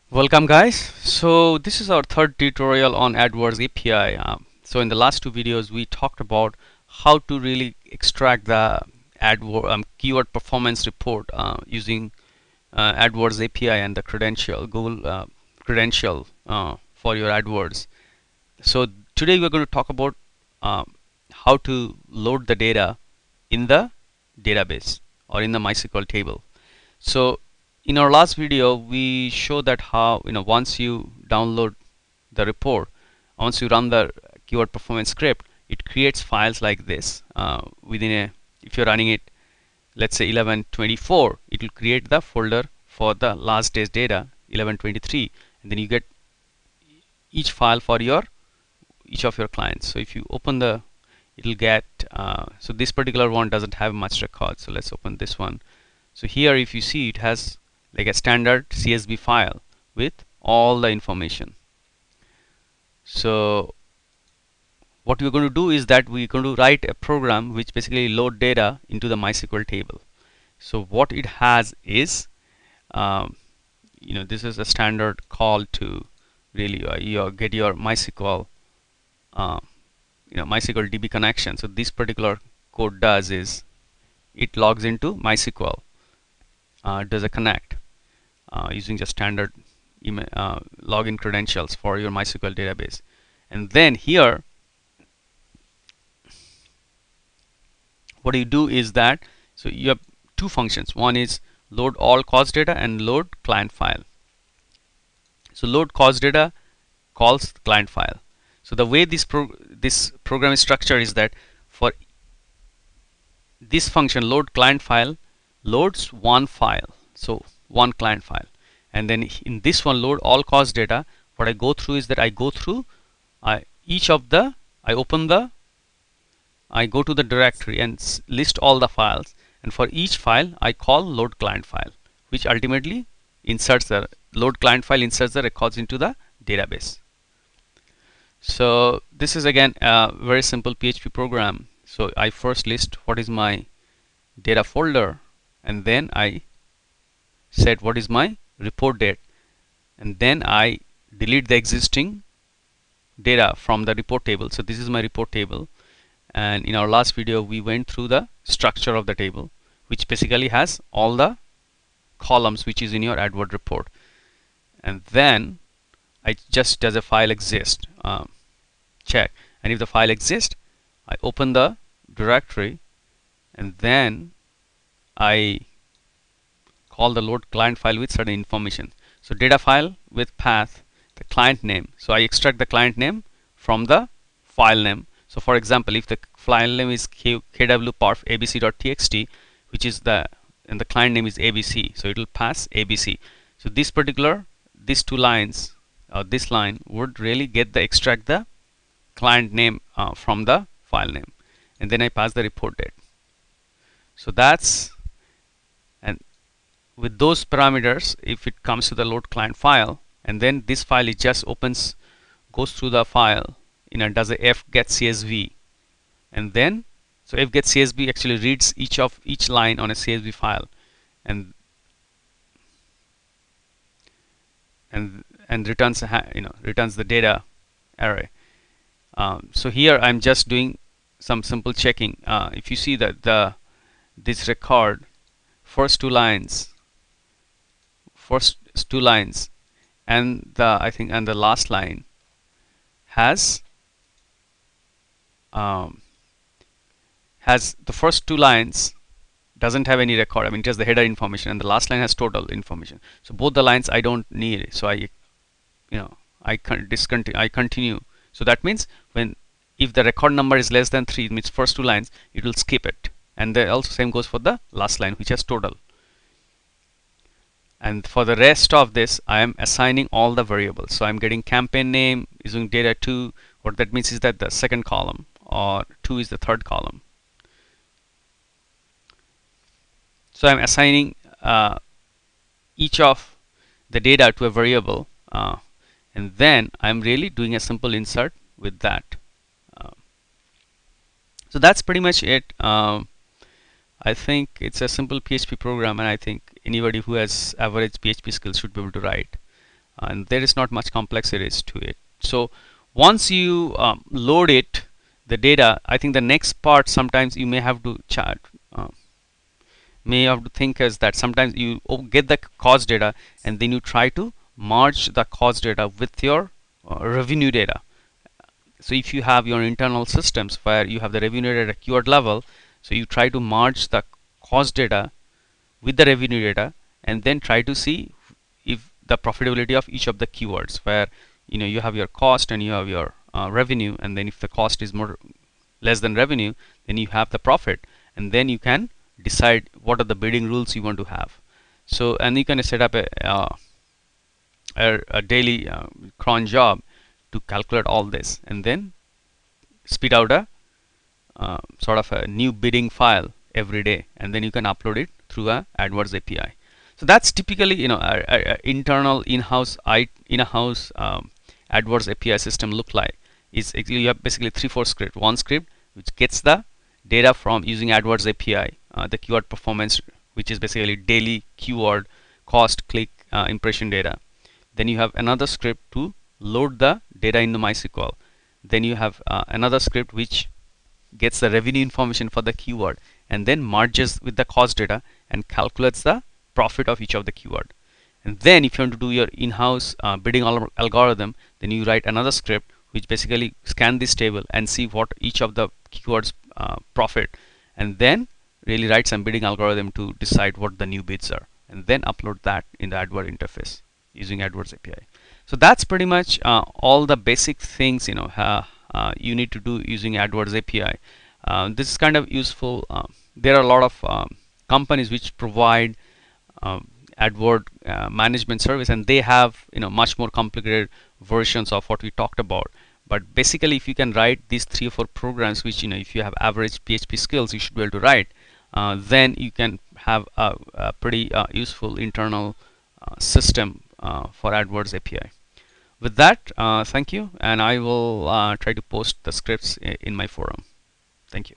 Welcome guys. So this is our third tutorial on AdWords API. So in the last two videos we talked about how to really extract the AdWords keyword performance report using AdWords API and the credential Google credential for your AdWords. So today we're going to talk about how to load the data in the database or in the MySQL table. So in our last video we showed that how once you download the report, once you run the keyword performance script, it creates files like this within a, if you're running it, let's say 1124, it will create the folder for the last day's data 1123, and then you get each file for your each of your clients. So if you open the, it'll get so this particular one doesn't have much record, so let's open this one. So here if you see, it has like a standard CSV file with all the information. So what we're going to do is that we're going to write a program which basically load data into the MySQL table. So what it has is this is a standard call to really get your MySQL MySQL DB connection. So this particular code does is it logs into MySQL, does a connect using just standard email, login credentials for your MySQL database. And then here what you do is that, so you have two functions. One is load all cost data and load client file. So load cost data calls client file. So the way this program is structured is that for this function load client file loads one file, so one client file, and then in this one load all cost data, what I go through is that I go through each of the, I go to the directory and list all the files, and for each file I call load client file, which ultimately inserts the load client file inserts the records into the database. So this is again a very simple PHP program. So I first list what is my data folder, and then I set what is my report date, and then I delete the existing data from the report table. So this is my report table, and in our last video we went through the structure of the table, which basically has all the columns which is in your AdWords report. And then I just, does a file exist, check, and if the file exists I open the directory, and then I call the load client file with certain information. So data file with path, the client name, so I extract the client name from the file name. So for example, if the file name is kwparf abc.txt, which is and the client name is abc, so it will pass abc. So these two lines, this line would really extract the client name from the file name, and then I pass the report date. So that's, and with those parameters, if it comes to the load client file, and then this file, it just goes through the file, does a f-get CSV, and then so f-get CSV actually reads each line on a CSV file, and returns returns the data array. So here I'm just doing some simple checking. If you see that this record first two lines and the last line has the first two lines doesn't have any record. I mean, just the header information, and the last line has total information. So both the lines I don't need, so I continue. So that means if the record number is less than 3, it means first two lines, it will skip it, and the also same goes for the last line, which has total. And for the rest of this, I am assigning all the variables. So I'm getting campaign name using data 2. What that means is that the second column, or 2 is the third column. So I'm assigning each of the data to a variable, and then I'm really doing a simple insert with that. So that's pretty much it. I think it's a simple PHP program, and I think anybody who has average PHP skills should be able to write. and there is not much complexities to it. So once you load it, the data, I think the next part sometimes you may have to chart. May have to think is that sometimes you get the cost data and then you try to merge the cost data with your revenue data. So if you have your internal systems where you have the revenue data at keyword level, so you try to merge the cost data with the revenue data and then try to see if the profitability of each of the keywords, where you have your cost and you have your revenue, and then if the cost is more less than revenue, then you have the profit, and then you can decide what are the bidding rules you want to have. So, and you can set up a daily cron job to calculate all this and then spit out a sort of a new bidding file every day, and then you can upload it through a AdWords API. So that's typically a internal in-house AdWords API system look like. Is actually you have basically 3-4 script. One script which gets the data from using AdWords API, the keyword performance, which is basically daily keyword cost, click, impression data. Then you have another script to load the data into MySQL. Then you have another script which gets the revenue information for the keyword and then merges with the cost data and calculates the profit of each of the keyword. And then if you want to do your in-house bidding algorithm, then you write another script which basically scan this table and see what each of the keywords profit, and then really write some bidding algorithm to decide what the new bids are, and then upload that in the AdWords interface using AdWords API. So that's pretty much all the basic things you need to do using AdWords API. This is kind of useful. There are a lot of companies which provide AdWords management service, and they have much more complicated versions of what we talked about. But basically, if you can write these 3 or 4 programs, which if you have average PHP skills, you should be able to write, then you can have a pretty useful internal system for AdWords API. With that, thank you, and I will try to post the scripts in my forum. Thank you.